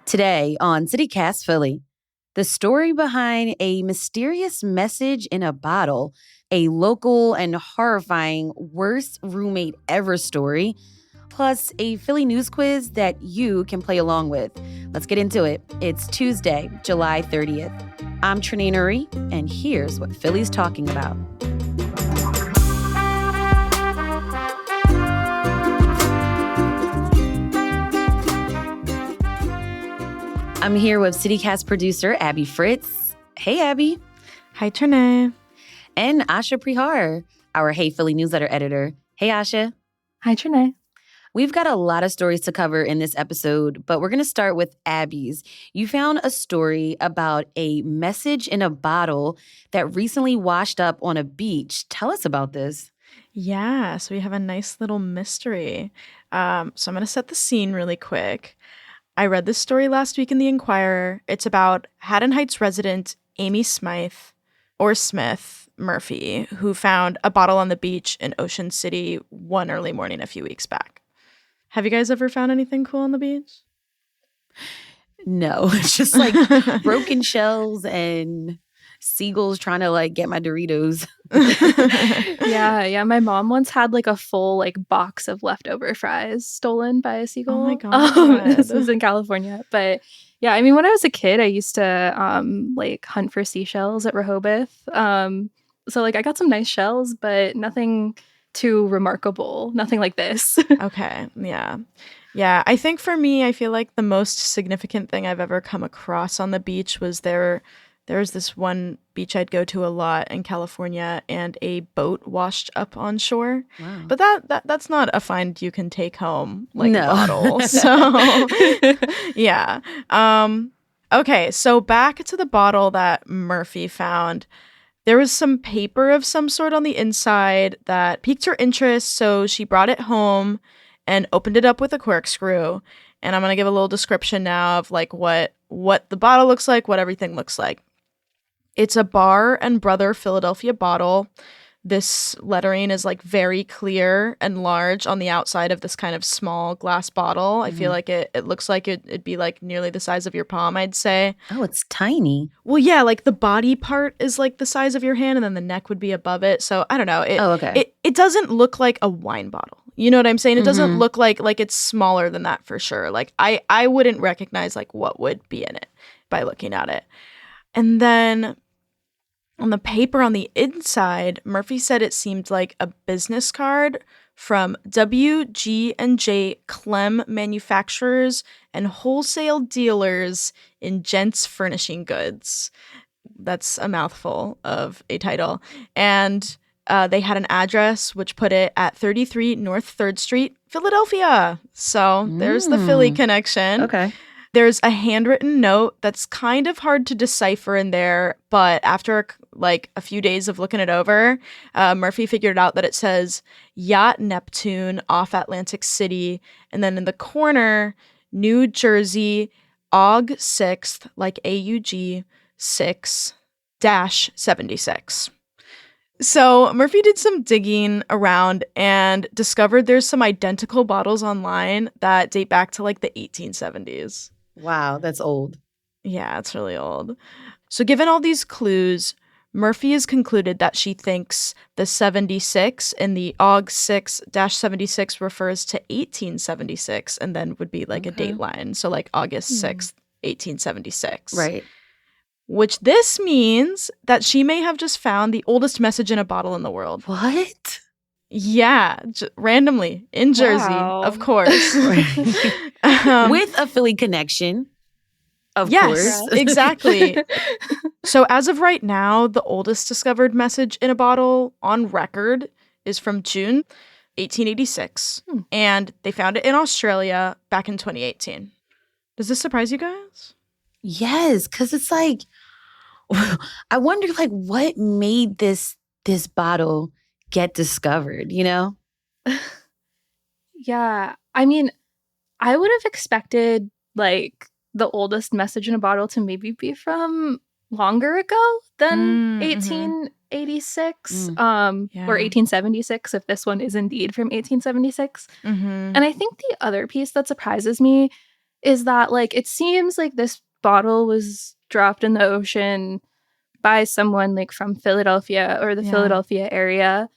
Today on CityCast Philly, the story behind a mysterious message in a bottle, a local and horrifying worst roommate ever story, plus a Philly news quiz that you can play along with. Let's get into it. It's Tuesday, July 30th. I'm Trenae Nuri, and here's what Philly's talking about. I'm here with CityCast producer Abby Fritz. Hey, Abby. Hi, Trenae. And Asha Prihar, our Hey Philly newsletter editor. Hey, Asha. Hi, Trenae. We've got a lot of stories to cover in this episode, but we're going to start with Abby's. You found a story about a message in a bottle that recently washed up on a beach. Tell us about this. Yeah, so we have a nice little mystery. So I'm going to set the scene really quick. I read this story last week in the Inquirer. It's about Haddon Heights resident Amy Smith Murphy, who found a bottle on the beach in Ocean City one early morning a few weeks back. Have you guys ever found anything cool on the beach? No, it's just like broken shells and seagulls trying to get my Doritos. Yeah. My mom once had a full box of leftover fries stolen by a seagull. Oh my God. This was in California. But yeah, I mean, when I was a kid, I used to hunt for seashells at Rehoboth. So I got some nice shells, but nothing too remarkable. Nothing like this. Okay. Yeah. Yeah. I think for me, I feel like the most significant thing I've ever come across on the beach was There's this one beach I'd go to a lot in California, and a boat washed up on shore. Wow. But that's not a find you can take home No. a bottle. So yeah. Okay, so back to the bottle that Murphy found. There was some paper of some sort on the inside that piqued her interest, so she brought it home and opened it up with a corkscrew. And I'm gonna give a little description now of what the bottle looks like, what everything looks like. It's a Bar and Brother Philadelphia bottle. This lettering is very clear and large on the outside of this kind of small glass bottle. I feel like it looks like it'd be nearly the size of your palm, I'd say. Oh, it's tiny. Well, yeah, the body part is the size of your hand, and then the neck would be above it. So I don't know. Okay. It doesn't look like a wine bottle. You know what I'm saying? It doesn't look like it's smaller than that for sure. I wouldn't recognize what would be in it by looking at it. And then on the paper on the inside, Murphy said it seemed like a business card from W.G.&J. Clem manufacturers and wholesale dealers in gents furnishing goods. That's a mouthful of a title. And they had an address which put it at 33 North 3rd Street, Philadelphia. So there's the Philly connection. Okay. There's a handwritten note that's kind of hard to decipher in there, but after a few days of looking it over, Murphy figured out that it says Yacht Neptune off Atlantic City, and then in the corner, New Jersey, Aug 6th, AUG 6-76. So Murphy did some digging around and discovered there's some identical bottles online that date back to the 1870s. Wow, that's old. Yeah, it's really old. So given all these clues, Murphy has concluded that she thinks the 76 in the Aug 6-76 refers to 1876 and then would be a date line. So August 6th, 1876. Right. Which this means that she may have just found the oldest message in a bottle in the world. What? Yeah, randomly in Jersey, Wow. of course. With a Philly connection, of course. Yes, exactly. So as of right now, the oldest discovered message in a bottle on record is from June 1886. And they found it in Australia back in 2018. Does this surprise you guys? Yes, because it's I wonder what made this bottle get discovered, Yeah. I mean, I would have expected the oldest message in a bottle to maybe be from longer ago than 1886 or 1876, if this one is indeed from 1876. And I think the other piece that surprises me is that like it seems like this bottle was dropped in the ocean by someone like from Philadelphia or the Philadelphia area.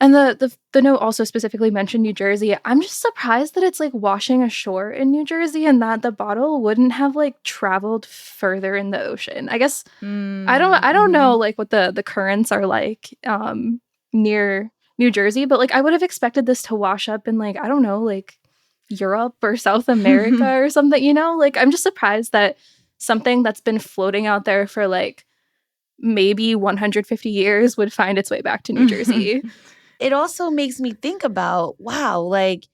And the note also specifically mentioned New Jersey. I'm just surprised that it's like washing ashore in New Jersey and that the bottle wouldn't have like traveled further in the ocean. I guess I don't know like what the currents are like near New Jersey, but like I would have expected this to wash up in like I don't know, like Europe or South America or something, you know? Like I'm just surprised that something that's been floating out there for like maybe 150 years would find its way back to New Jersey. It also makes me think about, wow, like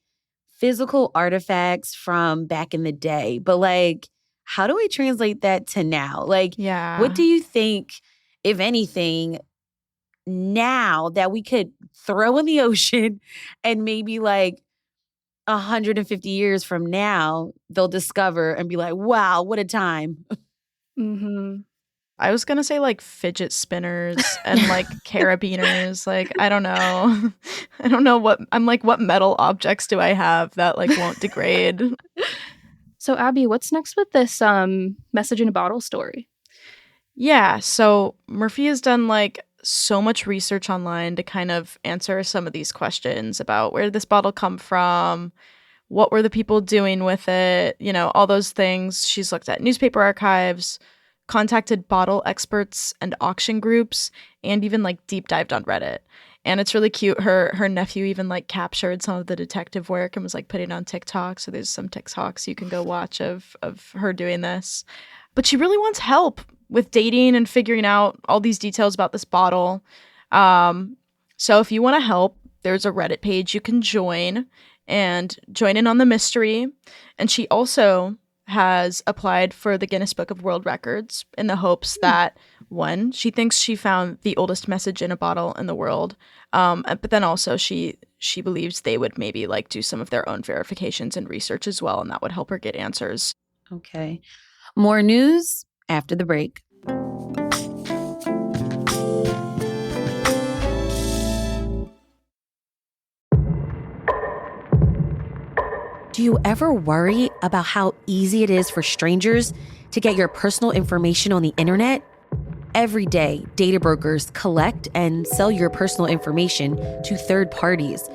physical artifacts from back in the day, but like, how do we translate that to now? Like, what do you think, if anything, now that we could throw in the ocean and maybe like 150 years from now, they'll discover and be like, wow, what a time. I was going to say like fidget spinners and like carabiners. Like, I don't know. I don't know what metal objects do I have that like won't degrade? So Abby, what's next with this message in a bottle story? Yeah, so Murphy has done like so much research online to kind of answer some of these questions about where did this bottle come from? What were the people doing with it? You know, all those things. She's looked at newspaper archives, contacted bottle experts and auction groups, and even like deep dived on Reddit. And it's really cute. Her nephew even like captured some of the detective work and was like putting it on TikTok. So there's some TikToks you can go watch of her doing this. But she really wants help with dating and figuring out all these details about this bottle. So if you want to help, there's a Reddit page you can join and join in on the mystery. And she also has applied for the Guinness Book of World Records in the hopes that, one, she thinks she found the oldest message in a bottle in the world. But then also she believes they would maybe like do some of their own verifications and research as well, and that would help her get answers. Okay. More news after the break. Do you ever worry about how easy it is for strangers to get your personal information on the internet? Every day, data brokers collect and sell your personal information to third parties,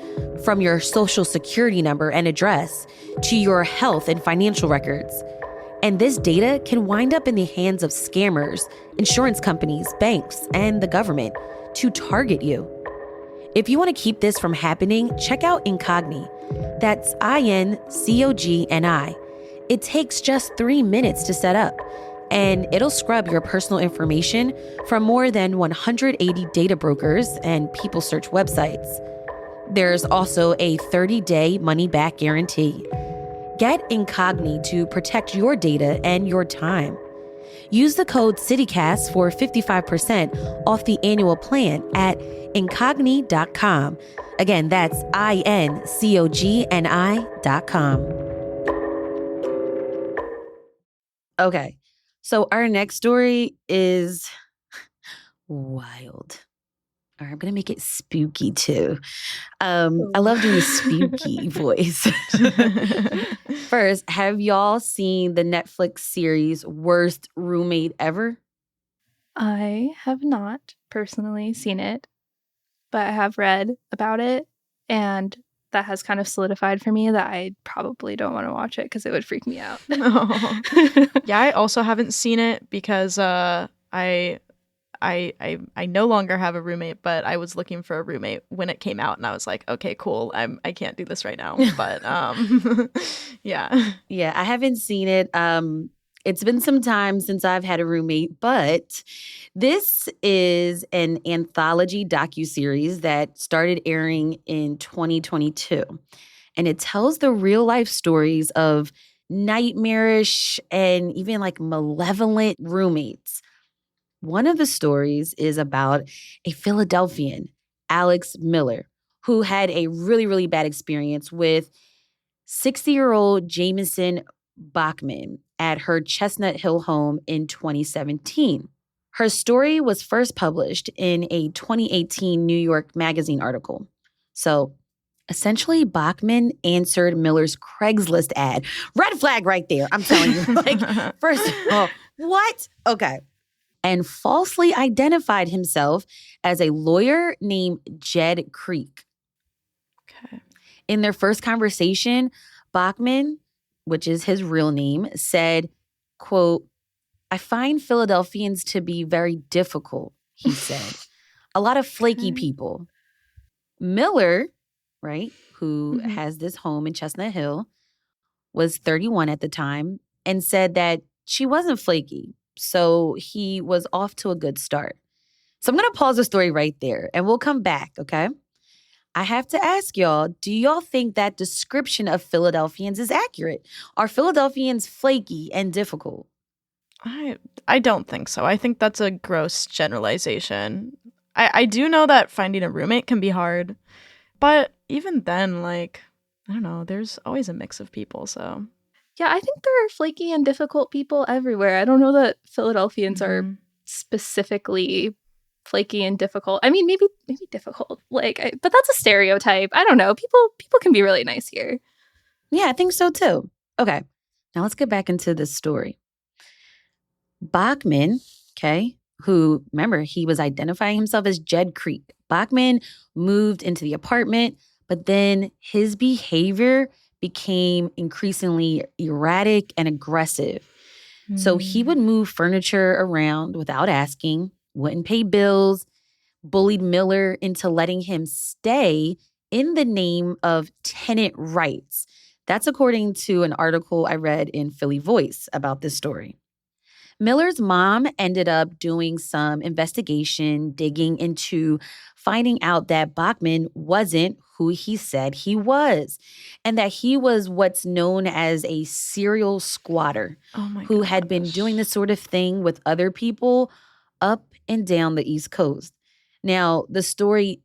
from your social security number and address to your health and financial records. And this data can wind up in the hands of scammers, insurance companies, banks, and the government to target you. If you want to keep this from happening, check out Incogni. That's INCOGNI. It takes just 3 minutes to set up, and it'll scrub your personal information from more than 180 data brokers and people search websites. There's also a 30-day money-back guarantee. Get Incogni to protect your data and your time. Use the code CityCast for 55% off the annual plan at incogni.com. Again, that's INCOGNI.com. Okay, so our next story is wild. Or I'm going to make it spooky too. I love doing a spooky voice. First, have y'all seen the Netflix series Worst Roommate Ever? I have not personally seen it, but I have read about it, and that has kind of solidified for me that I probably don't want to watch it because it would freak me out. Yeah, I also haven't seen it because I no longer have a roommate, but I was looking for a roommate when it came out, and I was like, okay, cool. I can't do this right now, but yeah. Yeah, I haven't seen it. It's been some time since I've had a roommate, but this is an anthology docuseries that started airing in 2022, and it tells the real life stories of nightmarish and even like malevolent roommates. One of the stories is about a Philadelphian, Alex Miller, who had a really, really bad experience with 60-year-old Jameson Bachman at her Chestnut Hill home in 2017. Her story was first published in a 2018 New York Magazine article. So Essentially, Bachman answered Miller's Craigslist ad. Red flag right there, I'm telling you. Like, first of all, what? Okay. And falsely identified himself as a lawyer named Jed Creek. Okay. In their first conversation, Bachman, which is his real name, said, quote, "I find Philadelphians to be very difficult," he said. "A lot of flaky people." Miller, right, who has this home in Chestnut Hill, was 31 at the time and said that she wasn't flaky. So he was off to a good start. So I'm going to pause the story right there and we'll come back, okay? I have to ask y'all, do y'all think that description of Philadelphians is accurate? Are Philadelphians flaky and difficult? I don't think so. I think that's a gross generalization. I do know that finding a roommate can be hard, but even then, like, I don't know, there's always a mix of people, so. Yeah, I think there are flaky and difficult people everywhere. I don't know that Philadelphians are specifically flaky and difficult. I mean, maybe difficult, but that's a stereotype. I don't know. People can be really nice here. Yeah, I think so too. Okay, now let's get back into this story. Bachman, okay, who, remember, he was identifying himself as Jed Creek. Bachman moved into the apartment, but then his behavior became increasingly erratic and aggressive. So he would move furniture around without asking, wouldn't pay bills, bullied Miller into letting him stay in the name of tenant rights. That's according to an article I read in Philly Voice about this story. Miller's mom ended up doing some investigation, digging into finding out that Bachman wasn't who he said he was, and that he was what's known as a serial squatter who had been doing this sort of thing with other people up and down the East Coast. Now, the story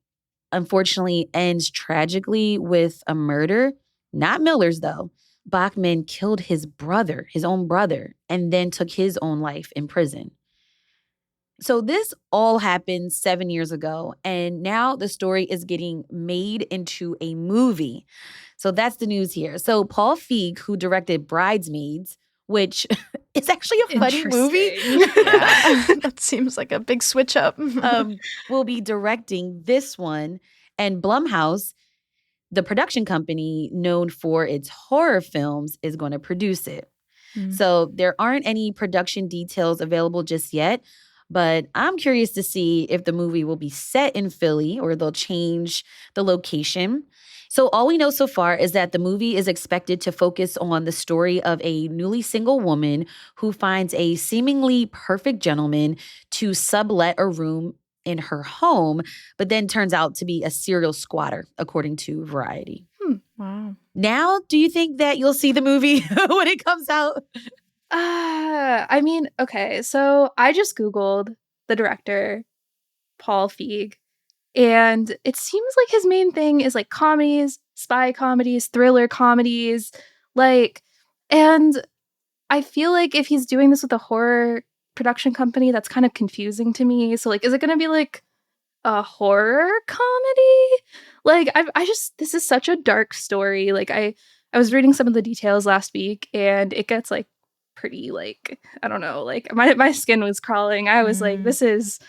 unfortunately ends tragically with a murder, not Miller's though. Bachman killed his own brother, and then took his own life in prison. So this all happened 7 years ago, and now the story is getting made into a movie. So that's the news here. So Paul Feig, who directed Bridesmaids, which is actually a funny movie. Yeah, that seems like a big switch up. Will be directing this one, and Blumhouse, the production company known for its horror films, is going to produce it. So there aren't any production details available just yet, but I'm curious to see if the movie will be set in Philly or they'll change the location. So all we know so far is that the movie is expected to focus on the story of a newly single woman who finds a seemingly perfect gentleman to sublet a room in her home, but then turns out to be a serial squatter, according to Variety. Wow. Now, do you think that you'll see the movie when it comes out? I mean, okay, so I just Googled the director, Paul Feig, and it seems like his main thing is like comedies, spy comedies, thriller comedies, and I feel like if he's doing this with a horror production company, that's kind of confusing to me. So is it going to be like a horror comedy? This is such a dark story. I was reading some of the details last week, and it gets pretty I don't know, my skin was crawling. I was like, this is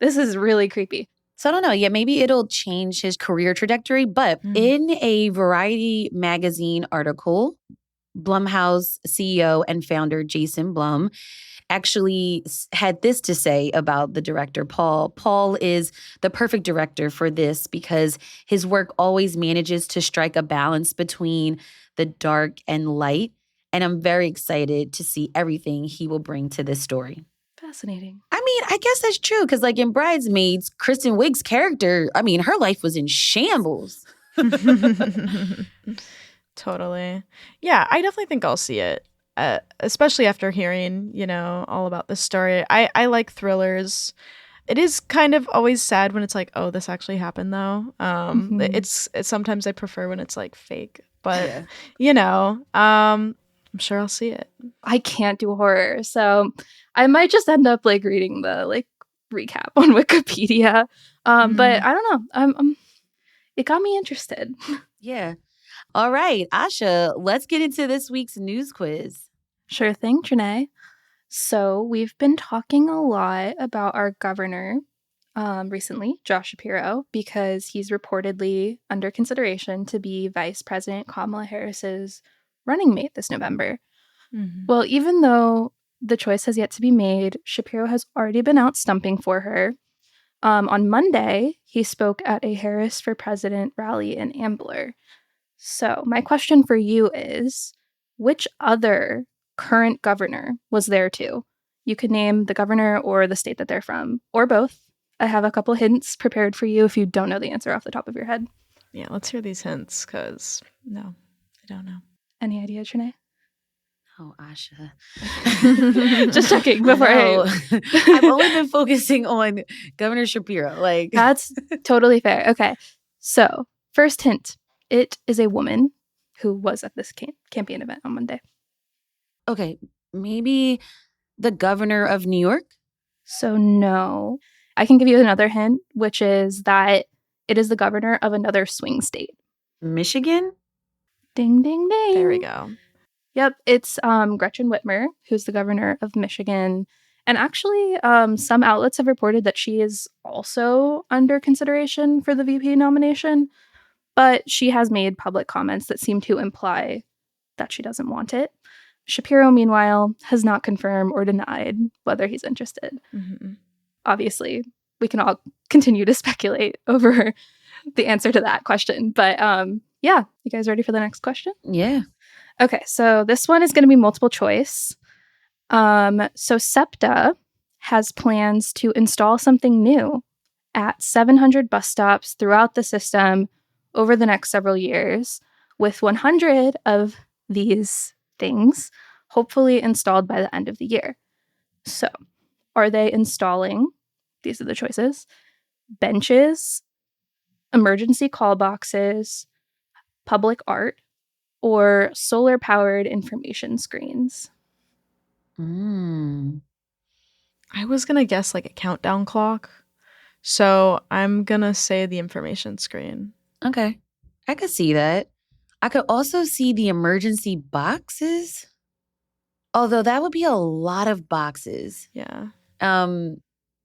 really creepy. So I don't know. Yeah, maybe it'll change his career trajectory. But in a Variety magazine article, Blumhouse CEO and founder Jason Blum actually had this to say about the director, Paul. Paul is the perfect director for this because his work always manages to strike a balance between the dark and light. And I'm very excited to see everything he will bring to this story. Fascinating. I mean, I guess that's true because in Bridesmaids, Kristen Wiig's character, her life was in shambles. Totally. Yeah, I definitely think I'll see it, especially after hearing, all about this story. I like thrillers. It is kind of always sad when it's like, oh, this actually happened, though. It's sometimes I prefer when it's fake. But, I'm sure I'll see it. I can't do horror, so I might just end up reading the recap on Wikipedia. But I don't know. it got me interested. Yeah. All right, Asha, let's get into this week's news quiz. Sure thing, Trenae. So we've been talking a lot about our governor recently, Josh Shapiro, because he's reportedly under consideration to be Vice President Kamala Harris's running mate this November. Mm-hmm. Well, even though the choice has yet to be made, Shapiro has already been out stumping for her. On Monday, he spoke at a Harris for President rally in Ambler. So my question for you is, which other current governor was there too? You could name the governor or the state that they're from, or both. I have a couple hints prepared for you if you don't know the answer off the top of your head. Yeah, let's hear these hints, because no, I don't know. Any idea, Trenae? Oh, Asha. Just checking before I've only been focusing on Governor Shapiro. That's totally fair. Okay. So, first hint. It is a woman who was at this campaign event on Monday. Okay, maybe the governor of New York? So, no. I can give you another hint, which is that it is the governor of another swing state. Michigan? Ding, ding, ding. There we go. Yep, it's Gretchen Whitmer, who's the governor of Michigan. And actually, some outlets have reported that she is also under consideration for the VP nomination, but she has made public comments that seem to imply that she doesn't want it. Shapiro, meanwhile, has not confirmed or denied whether he's interested. Mm-hmm. Obviously, we can all continue to speculate over the answer to that question. But yeah, you guys ready for the next question? Yeah. Okay, so this one is going to be multiple choice. So SEPTA has plans to install something new at 700 bus stops throughout the system over the next several years, with 100 of these things hopefully installed by the end of the year. So, are they installing, these are the choices, benches, emergency call boxes, public art, or solar-powered information screens? Mm. I was going to guess like a countdown clock. So I'm going to say the information screen. Okay. I could see that. I could also see the emergency boxes. Although that would be a lot of boxes. Yeah. Um,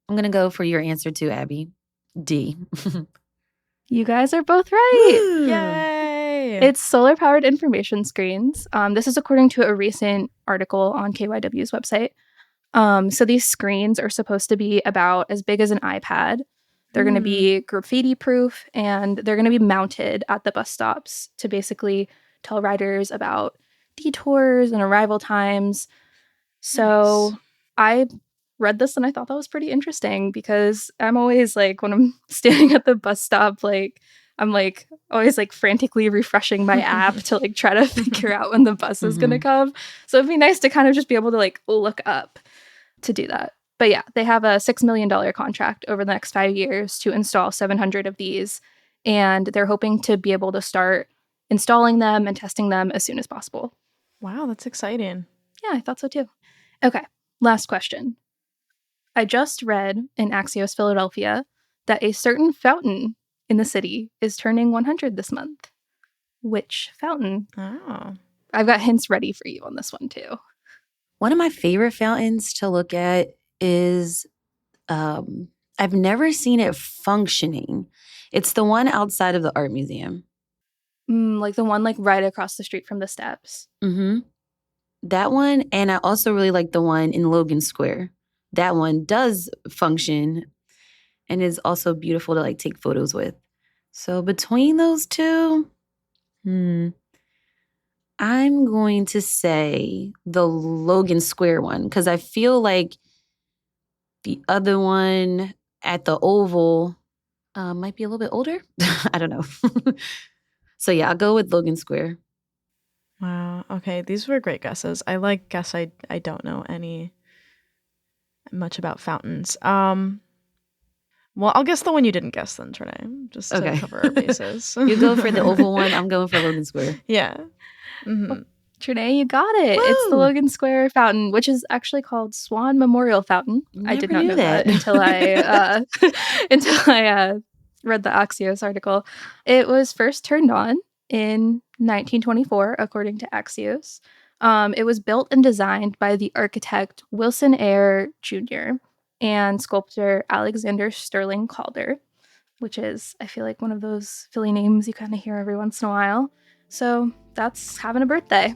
I'm going to go for your answer too, Abby. D. You guys are both right. Yay! It's solar-powered information screens. This is according to a recent article on KYW's website. So these screens are supposed to be about as big as an iPad. They're going to be graffiti-proof, and they're going to be mounted at the bus stops to basically tell riders about detours and arrival times. So nice. I read this and I thought that was pretty interesting, because I'm always like, when I'm standing at the bus stop, like I'm like always like frantically refreshing my app to like try to figure out when the bus is going to come. So it'd be nice to kind of just be able to like look up to do that. But yeah, they have a $6 million contract over the next 5 years to install 700 of these. And they're hoping to be able to start installing them and testing them as soon as possible. Wow, that's exciting. Yeah, I thought so too. Okay, last question. I just read in Axios Philadelphia that a certain fountain in the city is turning 100 this month. Which fountain? Oh. I've got hints ready for you on this one too. One of my favorite fountains to look at is, I've never seen it functioning. It's the one outside of the art museum. Like the one like right across the street from the steps. Mm-hmm. That one, and I also really like the one in Logan Square. That one does function and is also beautiful to like take photos with. So between those two, I'm going to say the Logan Square one, because I feel like the other one at the Oval might be a little bit older. I don't know. So yeah, I'll go with Logan Square. Wow. Okay, these were great guesses. I guess I don't know much about fountains. Well, I'll guess the one you didn't guess then, Trenae, just to cover our bases. You go for the Oval one. I'm going for Logan Square. Yeah. Mm-hmm. Well, Trenae, you got it. Woo! It's the Logan Square fountain, which is actually called Swan Memorial Fountain. I did not know that until I read the Axios article. It was first turned on in 1924, according to Axios. It was built and designed by the architect Wilson Eyre Jr. and sculptor Alexander Sterling Calder, which is, I feel like, one of those Philly names you kind of hear every once in a while. So that's having a birthday.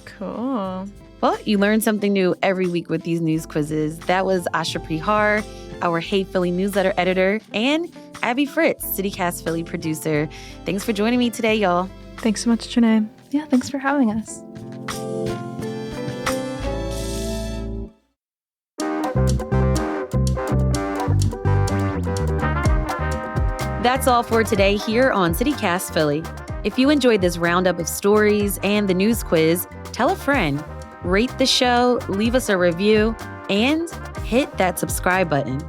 Cool. Well, you learn something new every week with these news quizzes. That was Asha Prihar, our Hey Philly newsletter editor, and Abby Fritz, CityCast Philly producer. Thanks for joining me today, y'all. Thanks so much, Trenae. Yeah, thanks for having us. That's all for today here on CityCast Philly. If you enjoyed this roundup of stories and the news quiz, tell a friend, rate the show, leave us a review, and hit that subscribe button.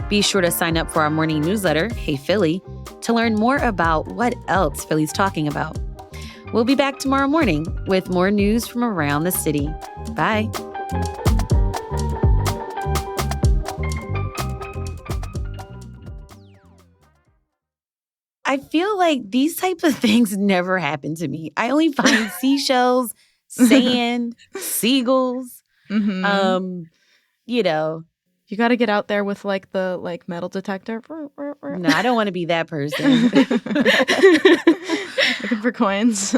Be sure to sign up for our morning newsletter, Hey Philly, to learn more about what else Philly's talking about. We'll be back tomorrow morning with more news from around the city. Bye. I feel like these type of things never happen to me. I only find seashells, sand, seagulls. Mm-hmm. You know. You got to get out there with like the metal detector. No, I don't want to be that person. Looking for coins.